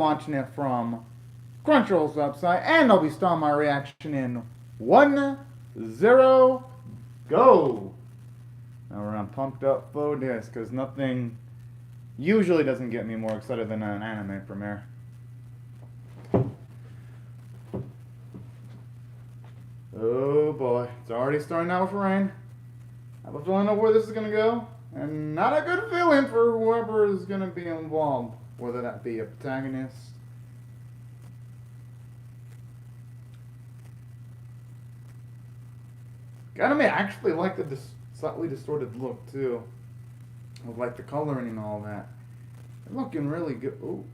watching it from Crunchyroll's website, and I'll be starting my reaction in 1, 0, go! Now we're on pumped up for this, because nothing usually doesn't get me more excited than an anime premiere. Oh boy, it's already starting out with rain. I have a feeling of where this is going to go, and not a good feeling for whoever is going to be involved, whether that be a protagonist. I actually like the slightly distorted look too, with like the coloring and all that. It's looking really good. Ooh.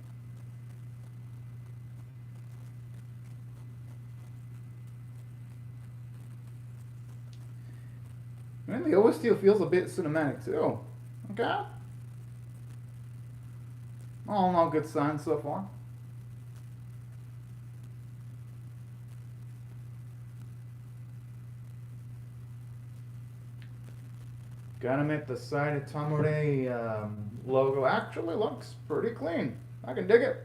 And the OST feels a bit cinematic too. Okay. All in all, good signs so far. Gotta admit, the side of Traumerei logo actually looks pretty clean. I can dig it.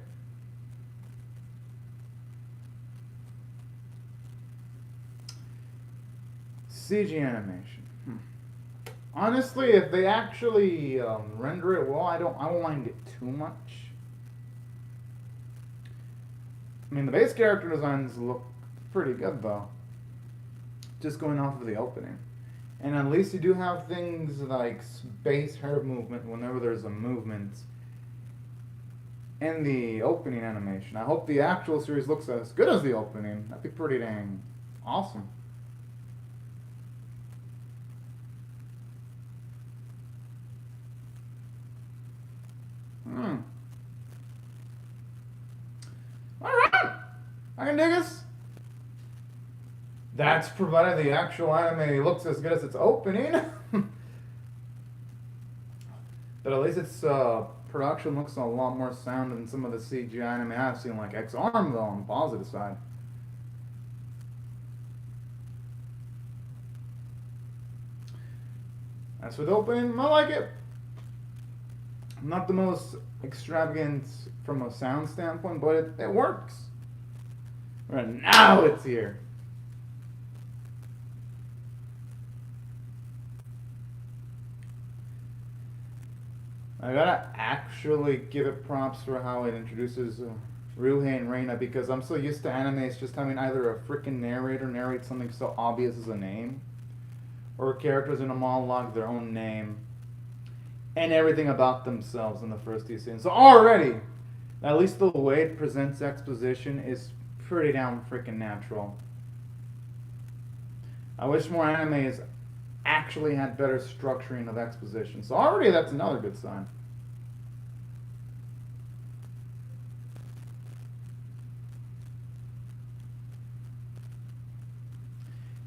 CG animation. Honestly, if they actually render it well, I won't mind it too much. I mean, the base character designs look pretty good though. Just going off of the opening. And at least you do have things like space hair movement whenever there's a movement in the opening animation. I hope the actual series looks as good as the opening. That'd be pretty dang awesome. Alright! I can dig this. That's provided the actual anime looks as good as its opening. But at least its production looks a lot more sound than some of the CG anime I've seen, like X-Arm, though, on the positive side. As for the opening, I like it. Not the most extravagant from a sound standpoint, but it works. Right now it's here. I gotta actually give it props for how it introduces Ryuhei and Reina, because I'm so used to animes just having either a freaking narrator narrate something so obvious as a name, or characters in a monologue their own name, and everything about themselves in the first two scenes. So already, at least the way it presents exposition is pretty damn freaking natural. I wish more animes actually had better structuring of exposition. So already that's another good sign.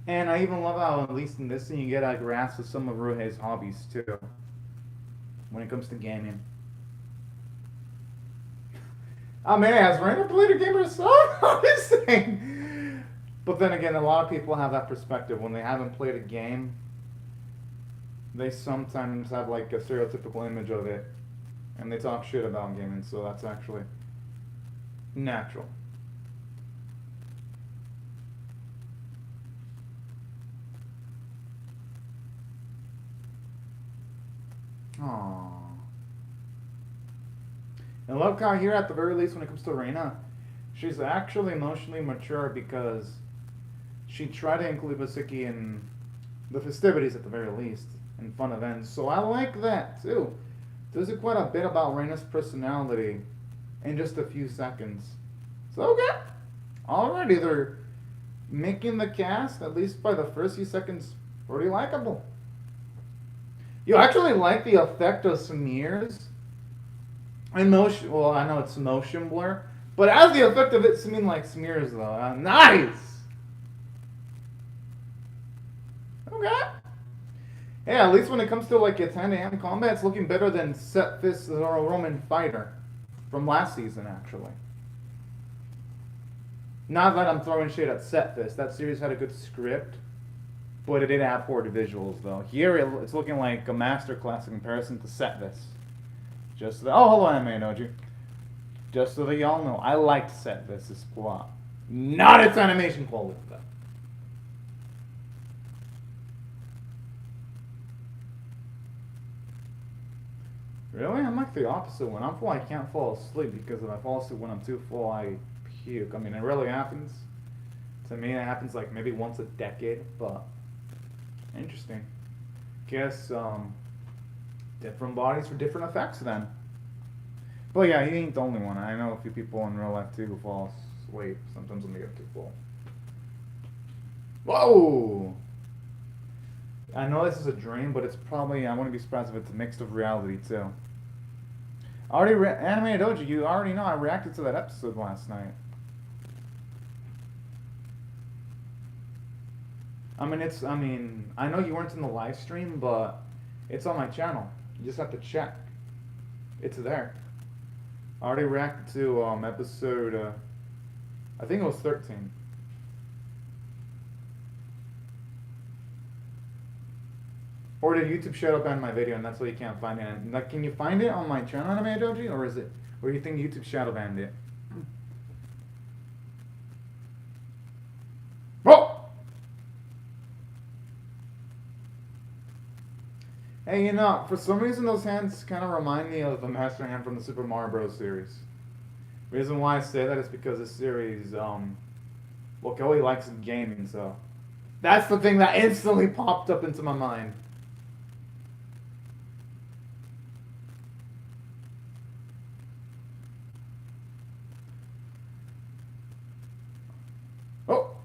And I even love how, at least in this scene, you get a grasp of some of Ryuhei's hobbies too, when it comes to gaming. Oh man, has Reina played a game herself? I'm just saying. But then again, a lot of people have that perspective. When they haven't played a game, they sometimes have like a stereotypical image of it, and they talk shit about gaming, so that's actually natural. Aww. And love how here, at the very least, when it comes to Reina, she's actually emotionally mature because she tried to include Basiki in the festivities at the very least, and fun events. So I like that too. There's quite a bit about Reina's personality in just a few seconds. So okay, already they're making the cast, at least by the first few seconds, pretty likable. You actually like the effect of smears and motion. Well, I know it's motion blur, but as the effect of it seeming like smears though. Nice. Okay. Yeah, at least when it comes to like its hand-to-hand combat, it's looking better than Set Fist or a Roman Fighter from last season, actually. Not that I'm throwing shade at Set Fist. That series had a good script, but it did have poor visuals, though. Here, it's looking like a masterclass in comparison to Set Fist. Just oh, hello, Anime Noji. Just so that y'all know, I like set versus plot. Not its animation quality, though. Really? I'm like the opposite. When I'm full, I can't fall asleep because if I fall asleep when I'm too full, I puke. I mean, it really happens. To me, it happens like maybe once a decade, but interesting. Guess, different bodies for different effects then. But yeah, he ain't the only one. I know a few people in real life too who fall asleep sometimes when they get too full. Whoa! I know this is a dream, but it's probably, I wouldn't be surprised if it's a mix of reality too. Anime Doji, you already know I reacted to that episode last night. I mean, I know you weren't in the live stream, but it's on my channel. You just have to check. It's there. I already reacted to episode, I think it was 13. Or did YouTube shadow ban my video and that's why you can't find it? Like, can you find it on my channel, Anime Doji, or is it, or do you think YouTube shadow banned it? Oh! Hey, you know, for some reason those hands kind of remind me of the Master Hand from the Super Mario Bros. Series. Reason why I say that is because this series, well, Kelly likes gaming, so that's the thing that instantly popped up into my mind. Oh!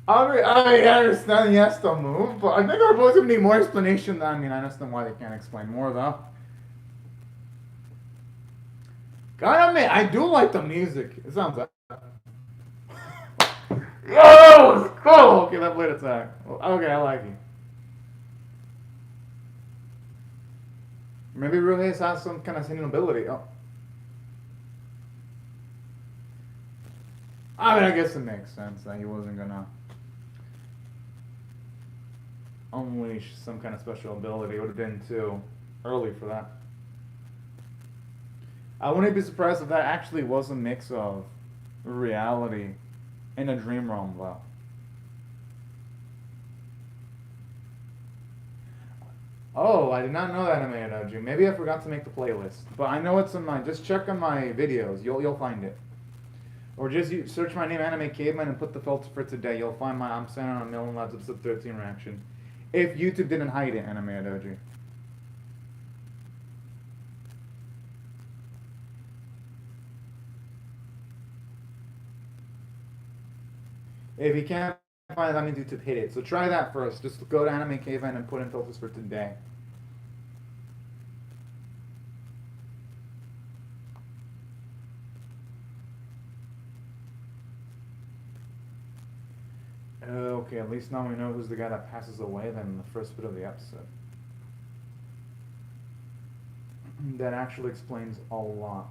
I understand he has to move, but I think our boys would need more explanation. I mean, I understand why they can't explain more, though. Gotta admit, I do like the music. It sounds like... Oh, it's cool! Okay, that blade attack. Okay, I like it. Maybe Ruhei has some kind of singing ability. Oh. I mean, I guess it makes sense that he wasn't gonna unleash some kind of special ability. It would have been too early for that. I wouldn't be surprised if that actually was a mix of reality and a dream realm, though. Oh, I did not know that, Anime Doji. Maybe I forgot to make the playlist, but I know it's in my. Just check on my videos. You'll find it. Or just search my name, Anime Caveman, and put the filter for today. You'll find my I'm Standing on a Million Labs episode 13 reaction. If YouTube didn't hide it, Anime Doji. If you can't find it, that means YouTube hid it. So try that first. Just go to Anime Caveman and put in filters for today. Okay, at least now we know who's the guy that passes away then in the first bit of the episode. That actually explains a lot.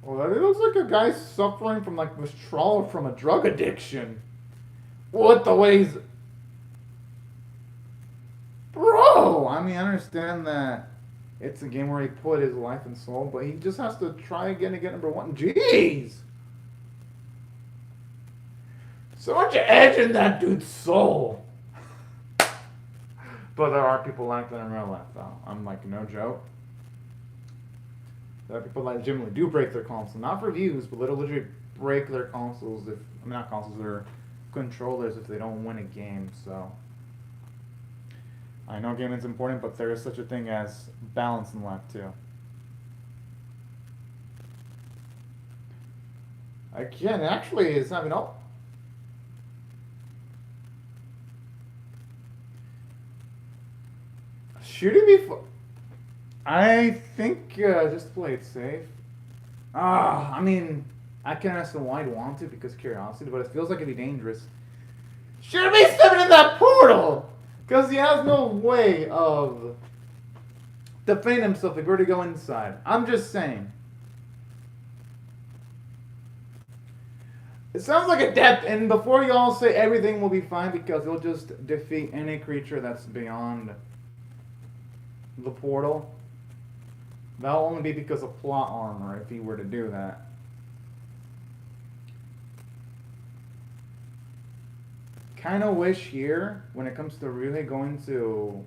Well, it looks like a guy suffering from like withdrawal from a drug addiction. What the ways... Bro! I mean, I understand that it's a game where he put his life and soul, but he just has to try again to get number one. Jeez! So much edge in that dude's soul. But there are people like that in real life, though. I'm like, no joke. There are people that legitimately do break their console. Not for views, but literally break their consoles if... I mean, not consoles, their controllers if they don't win a game, so... I know gaming's important, but there is such a thing as balance in life, too. Again, actually, it's not even... Oh. Should it be... I think just play it safe. I mean, I can understand why I'd want to because curiosity, but it feels like it'd be dangerous. Should it be stepping in that portal? Because he has no way of defending himself if he were to go inside. I'm just saying. It sounds like a depth, and before y'all say everything will be fine, because he'll just defeat any creature that's beyond the portal. That'll only be because of plot armor if he were to do that. Kind of wish here, when it comes to really going to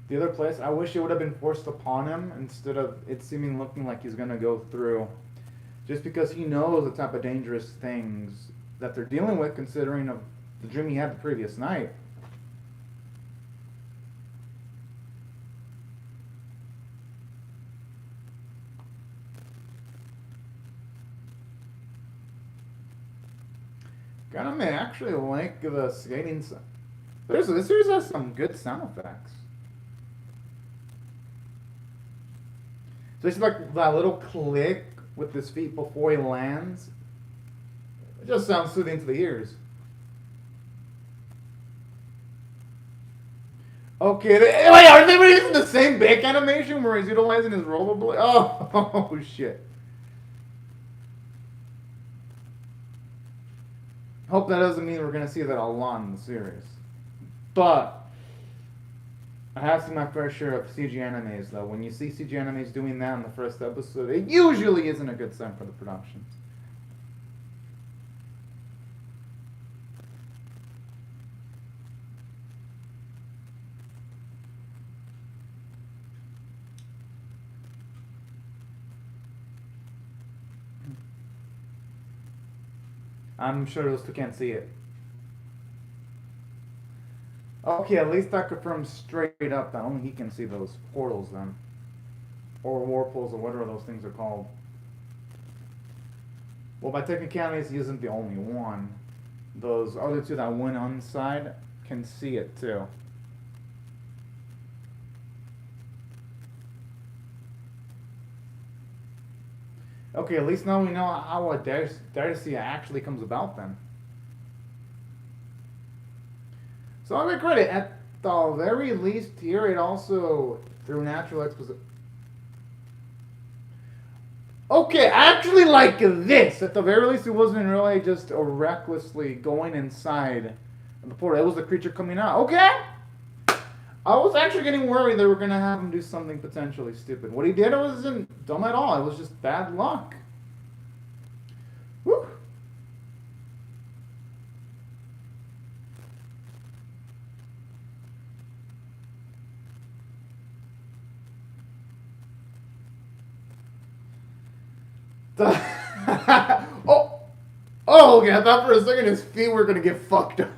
the other place, I wish it would have been forced upon him instead of it seeming looking like he's going to go through. Just because he knows the type of dangerous things that they're dealing with, considering of the dream he had the previous night. Kind of may actually like the skating. This series has some good sound effects. So it's like that little click with his feet before he lands. It just sounds soothing to the ears. Okay, wait, are they using the same back animation where he's utilizing his rollerblade? Oh shit. Hope that doesn't mean we're going to see that a lot in the series. But I have seen my fair share of CG animes, though. When you see CG animes doing that in the first episode, it usually isn't a good sign for the productions. I'm sure those two can't see it. Okay, at least that confirms straight up that only he can see those portals then. Or warpholes, or whatever those things are called. Well, by technicalities, he isn't the only one. Those other two that went inside can see it too. Okay, at least now we know how a Darcy actually comes about then. So I'll give credit. At the very least here, it also, through natural exposition. Okay, I actually like this. At the very least, it wasn't really just recklessly going inside the portal. It was the creature coming out. Okay! I was actually getting worried they were going to have him do something potentially stupid. What he did wasn't dumb at all. It was just bad luck. Woo! Oh, okay. I thought for a second his feet were going to get fucked up.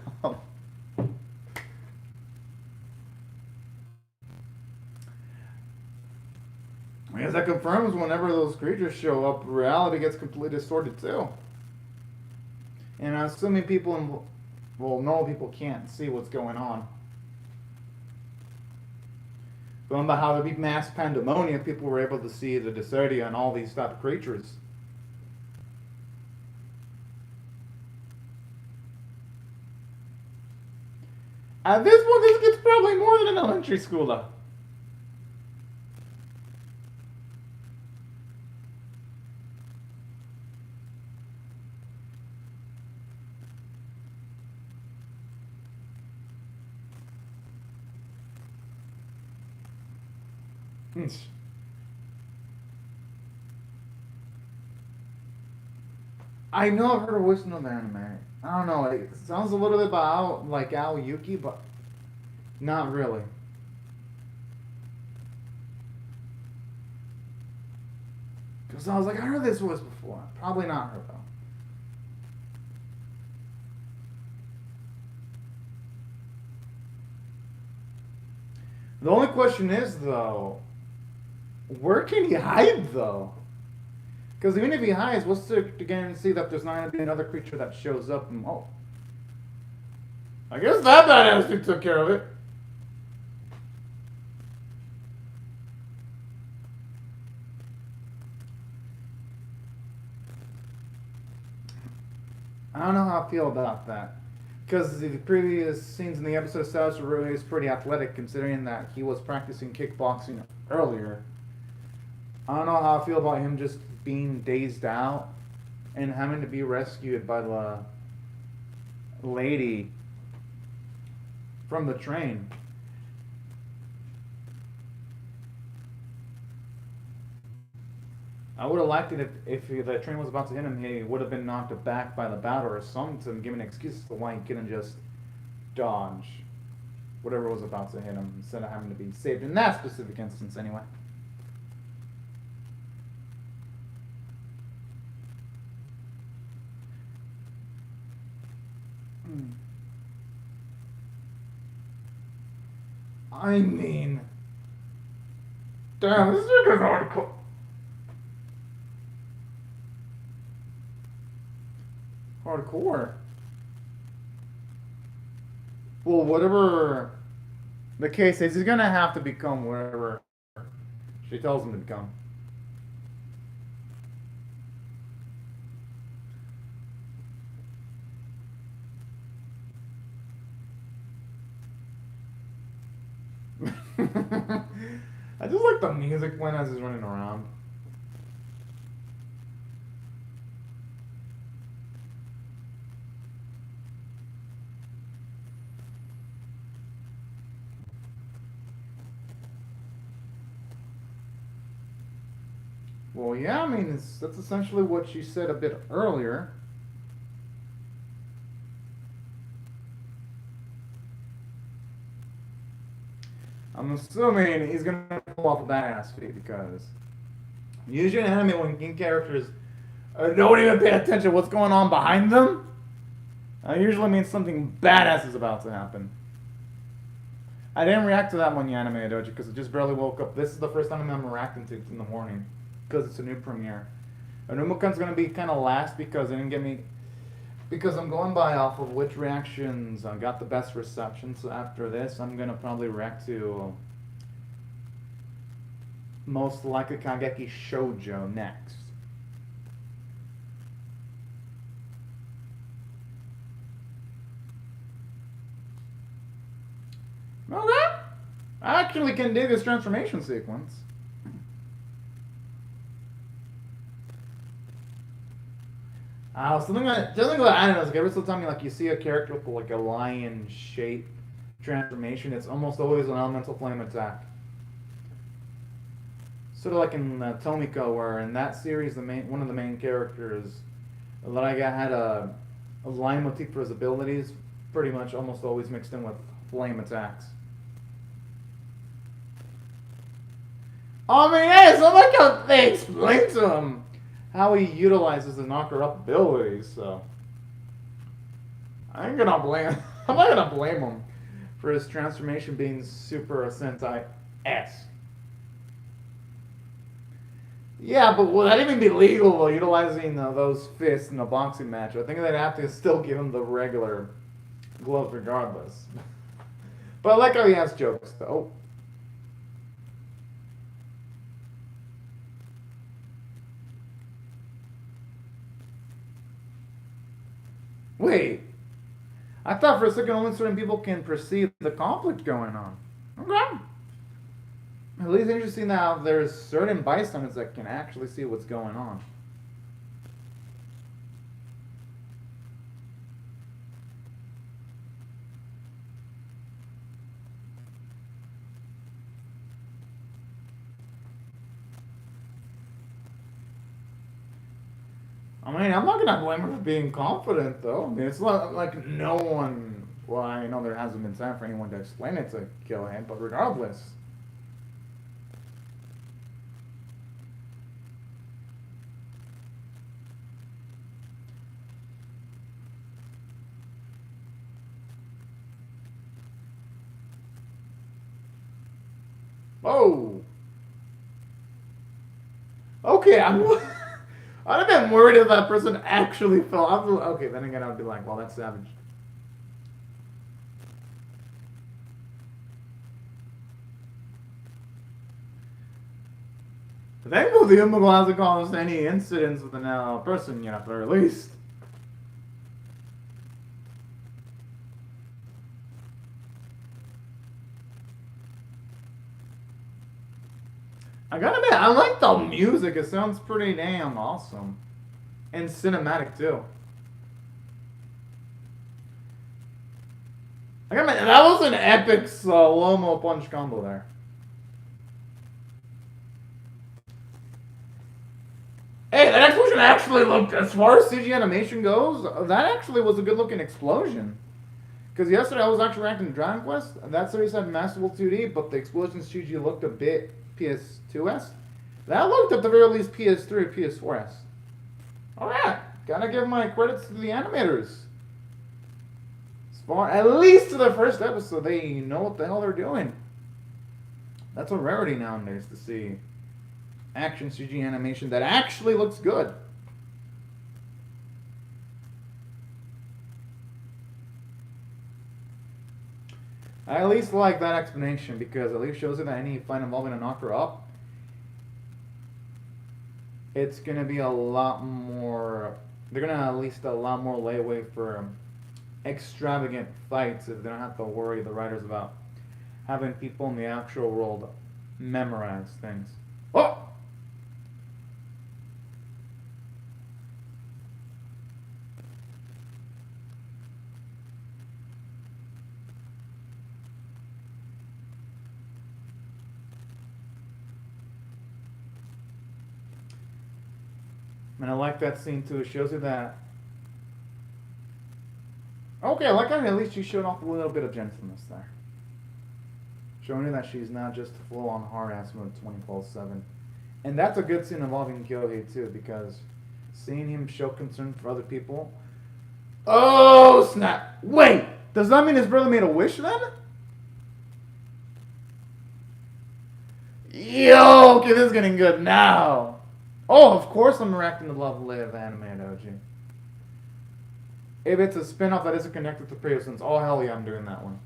I guess that confirms whenever those creatures show up, reality gets completely distorted too. And I'm assuming people, normal people can't see what's going on. Going about how to be mass pandemonium, people were able to see the Desertia and all these type of creatures. At this point, this gets probably more than an elementary school though. I know I've heard of voice in the anime. I don't know. It sounds a little bit about like Ao Yuki, but not really. Because I was like, I heard this voice before. Probably not her though. The only question is though, where can he hide though? Because even if he hides, what's to guarantee that there's not going to be another creature that shows up and, oh. I guess that badass dude took care of it. I don't know how I feel about that. because the previous scenes in the episode established Rui is pretty athletic, considering that he was practicing kickboxing earlier. I don't know how I feel about him just being dazed out and having to be rescued by the lady from the train. I would have liked it if the train was about to hit him, he would have been knocked back by the battle or something, giving an excuse as to why he couldn't just dodge whatever was about to hit him instead of having to be saved in that specific instance anyway. I mean, damn, this is hardcore. Hardcore. Well, whatever the case is, he's gonna have to become whatever she tells him to become. I just like the music playing as he's running around. Well, yeah, I mean, that's essentially what she said a bit earlier. I'm assuming he's gonna pull off a badass feat because usually in anime when game characters don't even pay attention to what's going on behind them, usually means something badass is about to happen. I didn't react to that one Anime Doji because I just barely woke up. This is the first time I'm reacting to it in the morning because it's a new premiere. Anumukan's gonna be kind of last because it didn't get me. Because I'm going by off of which reactions got the best reception. So after this, I'm gonna probably react to most likely Kageki Shoujo next. Okay. I actually can do this transformation sequence. Something about I don't know. Like every single time you see a character with like a lion shape transformation, it's almost always an elemental flame attack. Sort of like in Tomiko, where in that series, one of the main characters, Lariga had a lion motif for his abilities, pretty much almost always mixed in with flame attacks. I mean, hey, it's not like how they explain to him how he utilizes the knocker up abilities, so I ain't gonna blame I'm not gonna blame him for his transformation being super Sentai-esque. Yeah, but would that even be legal while utilizing those fists in a boxing match? I think they'd have to still give him the regular gloves regardless. But I like how he has jokes though. Wait, I thought for a second only certain people can perceive the conflict going on. Okay. At least interesting now there's certain bystanders that can actually see what's going on. I mean, I'm not gonna blame her for being confident, though. I mean, it's not like no one. Well, I know there hasn't been time for anyone to explain it to kill him, but regardless. Oh. Okay, I'd have been worried if that person actually fell. Okay, then again, I would be like, well, that's savage. Thankfully, the Umago hasn't caused any incidents with the person yet, at the very least. I gotta admit, I like the music. It sounds pretty damn awesome. And cinematic, too. I gotta admit, that was an epic slow-mo punch combo there. Hey, that explosion actually looked, as far as CG animation goes, that actually was a good-looking explosion. Because yesterday I was actually reacting to Dragon Quest, and that series had Masterful 2D, but the explosions CG looked a bit PS2S. That looked at the very least PS3 or PS4S. Alright, gotta give my credits to the animators. As far, at least to the first episode, they know what the hell they're doing. That's a rarity nowadays to see action CG animation that actually looks good. I at least like that explanation because at least shows you that any fight involving a knocker up, it's gonna be a lot more. They're gonna at least a lot more leeway for extravagant fights if they don't have to worry the writers about having people in the actual world memorize things. Oh! And I like that scene too. It shows you that. Okay, I like how at least she showed off a little bit of gentleness there. Showing you that she's not just full on hard ass mode 24/7. And that's a good scene involving Kyohei too, because seeing him show concern for other people. Oh snap! Wait! Does that mean his brother made a wish then? Yo, okay, this is getting good now. Oh, of course I'm reacting to Love Live Anime Doji. If it's a spin-off that isn't connected to previous, oh hell yeah, I'm doing that one.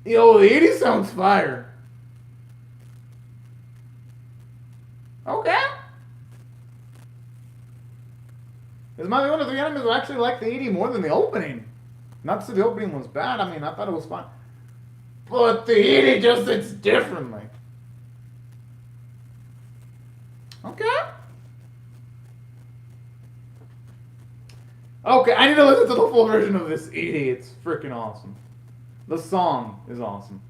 Yo, the 80 sounds fire. Okay. This might be one of the animes who actually like the 80 more than the opening. Not to say the opening was bad, I mean, I thought it was fine. But the 80 just hits differently. Okay. Okay, I need to listen to the full version of this 80. It's freaking awesome. The song is awesome.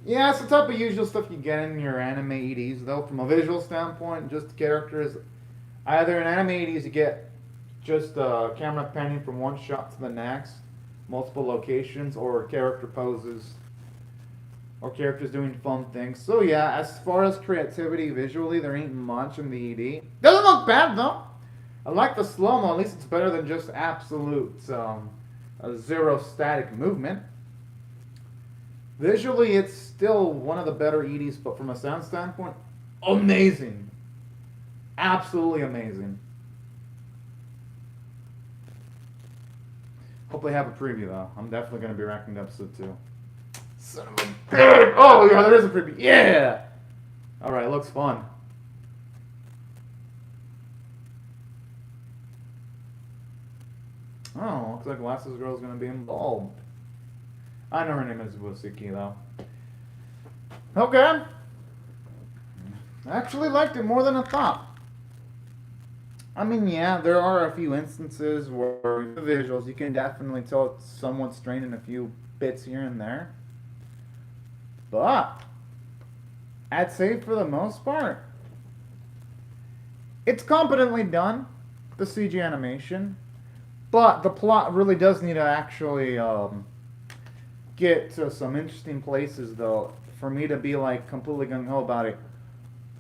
Yeah, it's the type of usual stuff you get in your anime EDs, though. From a visual standpoint, just characters. Either in anime EDs, you get just camera panning from one shot to the next, multiple locations, or character poses, or characters doing fun things. So yeah, as far as creativity visually, there ain't much in the ED. Doesn't look bad, though. I like the slow-mo. At least it's better than just absolute zero static movement. Visually, it's still one of the better EDs, but from a sound standpoint, amazing. Absolutely amazing. Hope they have a preview, though. I'm definitely going to be reacting to episode 2. Son of a bitch! Oh, yeah, there is a preview. Yeah! Alright, looks fun. Oh, looks like Glasses Girl's going to be involved. I know her name is Wusiki, though. Okay. I actually liked it more than I thought. I mean, yeah, there are a few instances where the visuals, you can definitely tell it's somewhat strained in a few bits here and there. But I'd say for the most part, it's competently done, the CG animation. But the plot really does need to actually get to some interesting places, though, for me to be like completely gung-ho about it.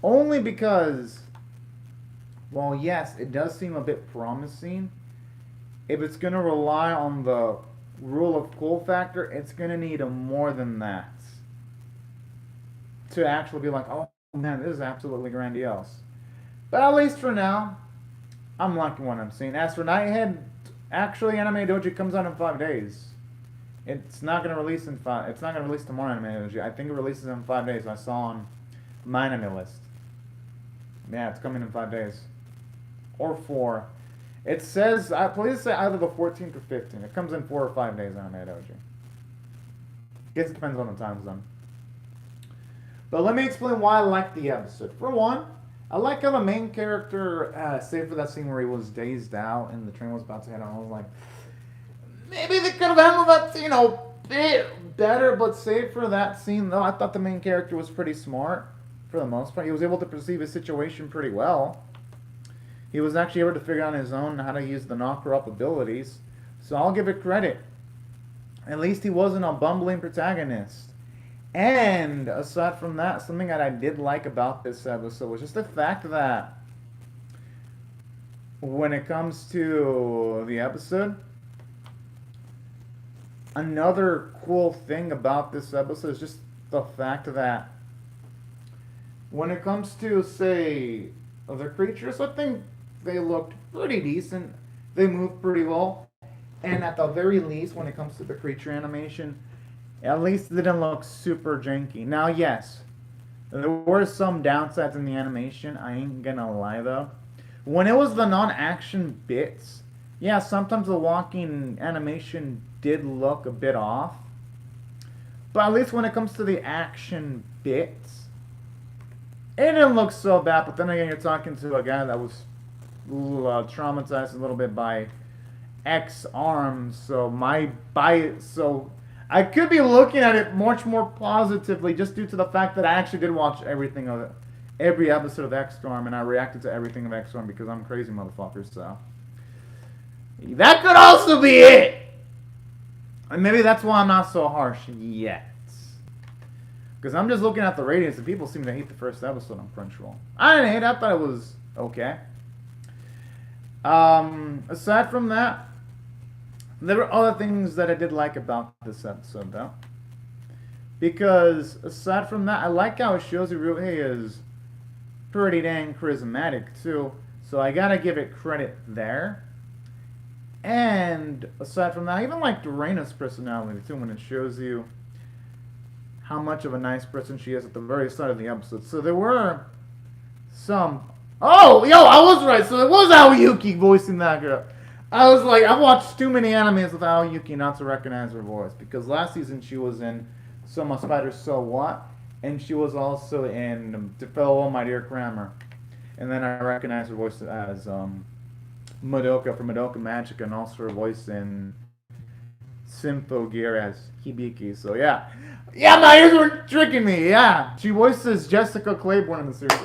Only because, well, yes, it does seem a bit promising. If it's going to rely on the rule of cool factor, it's going to need more than that to actually be like, oh man, this is absolutely grandiose. But at least for now, I'm liking what I'm seeing. As for Nighthead, actually, Anime Doji comes out in 5 days. It's not going to release in 5. It's not going to release tomorrow, Anime Doji. I think it releases in 5 days. I saw on my anime list. Yeah, it's coming in 5 days. Or 4. It says, please say either the 14th or 15th. It comes in 4 or 5 days, Anime Doji. Guess it depends on the time zone. But let me explain why I like the episode. For one, I like how the main character, save for that scene where he was dazed out and the train was about to head on, I was like, maybe they could have handled that, bit better, but save for that scene, though, I thought the main character was pretty smart, for the most part. He was able to perceive his situation pretty well. He was actually able to figure out on his own how to use the knocker-up abilities, so I'll give it credit. At least he wasn't a bumbling protagonist. And aside from that, something that I did like about this episode was just the fact that when it comes to the episode, another cool thing about this episode is just the fact that when it comes to, say, the creatures, I think they looked pretty decent. They moved pretty well. And at the very least, when it comes to the creature animation, at least it didn't look super janky. Now, yes, there were some downsides in the animation. I ain't gonna lie, though. When it was the non-action bits, yeah, sometimes the walking animation did look a bit off. But at least when it comes to the action bits, it didn't look so bad. But then again, you're talking to a guy that was traumatized a little bit by X-Arms, so I could be looking at it much more positively just due to the fact that I actually did watch every episode of X-Storm, and I reacted to everything of X-Storm because I'm crazy motherfucker, so that could also be it! And maybe that's why I'm not so harsh yet. Because I'm just looking at the ratings, and people seem to hate the first episode on Crunchyroll. I didn't hate it, I thought it was okay. Aside from that, there were other things that I did like about this episode, though. Because, aside from that, I like how it shows you Ryuhei is pretty dang charismatic, too. So I gotta give it credit there. And, aside from that, I even liked Reina's personality, too, when it shows you how much of a nice person she is at the very start of the episode. So there were some... Oh, yo, I was right. So it was Aoyuki voicing that girl. I was like, I've watched too many animes with Aoyuki not to recognize her voice. Because last season she was in So Much Spider, So What? And she was also in To Farewell, My Dear Grammar. And then I recognized her voice as Madoka from Madoka Magic, and also her voice in Symphogear as Hibiki. So yeah. Yeah, my ears were tricking me, yeah. She voices Jessica Claiborne in the series.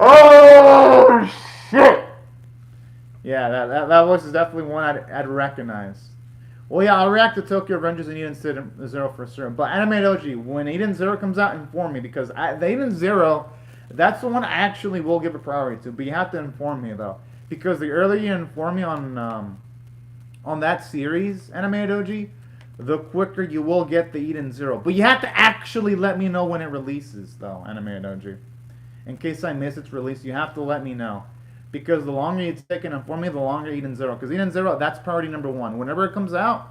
Oh, shit! Yeah, that voice is definitely one I'd recognize. Well, yeah, I'll react to Tokyo Revengers and Eden Zero for sure. But Anime Doji, when Eden Zero comes out, inform me. Because the Eden Zero, that's the one I actually will give a priority to. But you have to inform me, though. Because the earlier you inform me on that series, Anime Doji, the quicker you will get the Eden Zero. But you have to actually let me know when it releases, though, Anime Doji. In case I miss its release, you have to let me know. Because the longer you take and inform me, the longer Eden Zero. Because Eden Zero, that's priority number one. Whenever it comes out,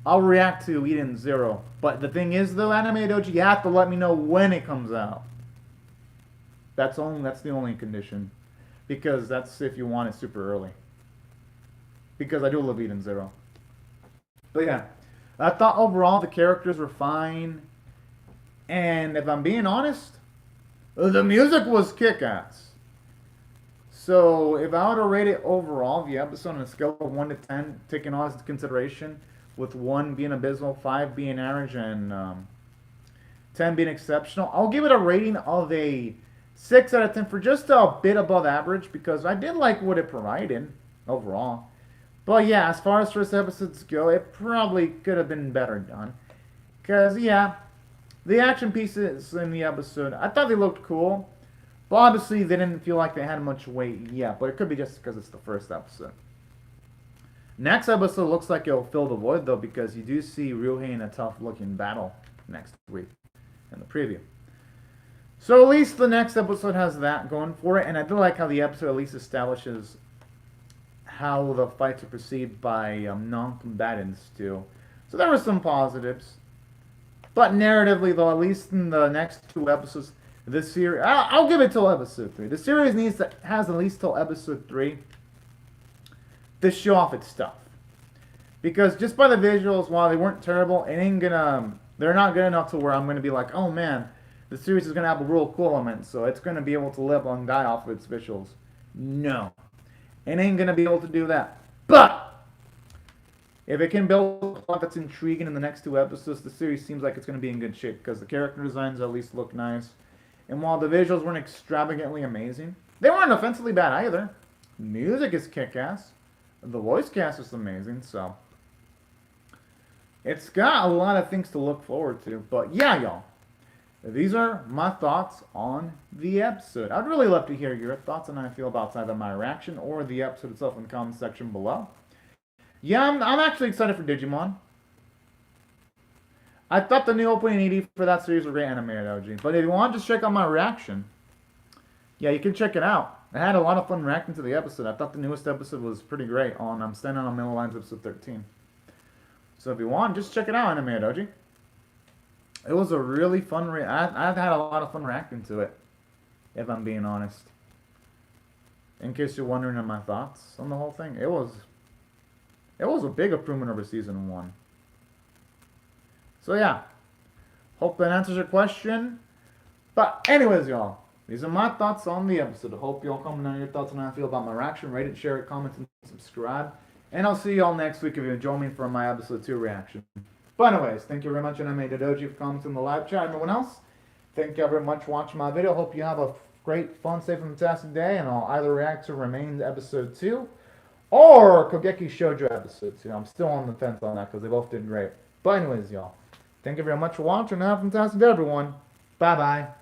I'll react to Eden Zero. But the thing is, though, Anime Doji, you have to let me know when it comes out. That's the only condition. Because that's if you want it super early. Because I do love Eden Zero. But yeah, I thought overall the characters were fine. And if I'm being honest, the music was kick-ass. So, if I were to rate it overall, the episode on a scale of 1 to 10, taking all this into consideration, with 1 being abysmal, 5 being average, and 10 being exceptional, I'll give it a rating of a 6 out of 10 for just a bit above average, because I did like what it provided overall. But yeah, as far as first episodes go, it probably could have been better done. Because, yeah, the action pieces in the episode, I thought they looked cool. But obviously, they didn't feel like they had much weight yet. But it could be just because it's the first episode. Next episode looks like it'll fill the void, though, because you do see Ryuhei in a tough-looking battle next week in the preview. So at least the next episode has that going for it. And I do like how the episode at least establishes how the fights are perceived by non-combatants, too. So there were some positives. But narratively, though, at least in the next 2 episodes... This series, I'll give it till episode 3. The series has at least till episode 3 to show off its stuff. Because just by the visuals, while they weren't terrible, they're not good enough to where I'm gonna be like, oh man, the series is gonna have a real cool element, so it's gonna be able to live and die off of its visuals. No, it ain't gonna be able to do that. But if it can build a plot that's intriguing in the next 2 episodes, the series seems like it's gonna be in good shape because the character designs at least look nice. And while the visuals weren't extravagantly amazing, they weren't offensively bad either. Music is kick-ass. The voice cast is amazing, so it's got a lot of things to look forward to. But yeah, y'all, these are my thoughts on the episode. I'd really love to hear your thoughts on how I feel about either my reaction or the episode itself in the comment section below. Yeah, I'm actually excited for Digimon. I thought the new opening ED for that series was great animated, OG. But if you want to just check out my reaction, yeah, you can check it out. I had a lot of fun reacting to the episode. I thought the newest episode was pretty great on I'm Standing on Middle Lines episode 13. So if you want, just check it out, animated OG. It was a really fun I've had a lot of fun reacting to it, if I'm being honest. In case you're wondering on my thoughts on the whole thing, it was a big improvement over season 1. So yeah, hope that answers your question. But anyways, y'all, these are my thoughts on the episode. I hope y'all comment on your thoughts on how I feel about my reaction. Rate it, share it, comment, and subscribe. And I'll see y'all next week if you join me for my episode 2 reaction. But anyways, thank you very much, and I made Doji for commenting in the live chat. Everyone else, thank you very much for watching my video. Hope you have a great, fun, safe, and fantastic day. And I'll either react to Remains episode 2 or Kogeki Shoujo episode 2. I'm still on the fence on that because they both did great. But anyways, y'all, thank you very much for watching, and have a fantastic day, everyone. Bye-bye.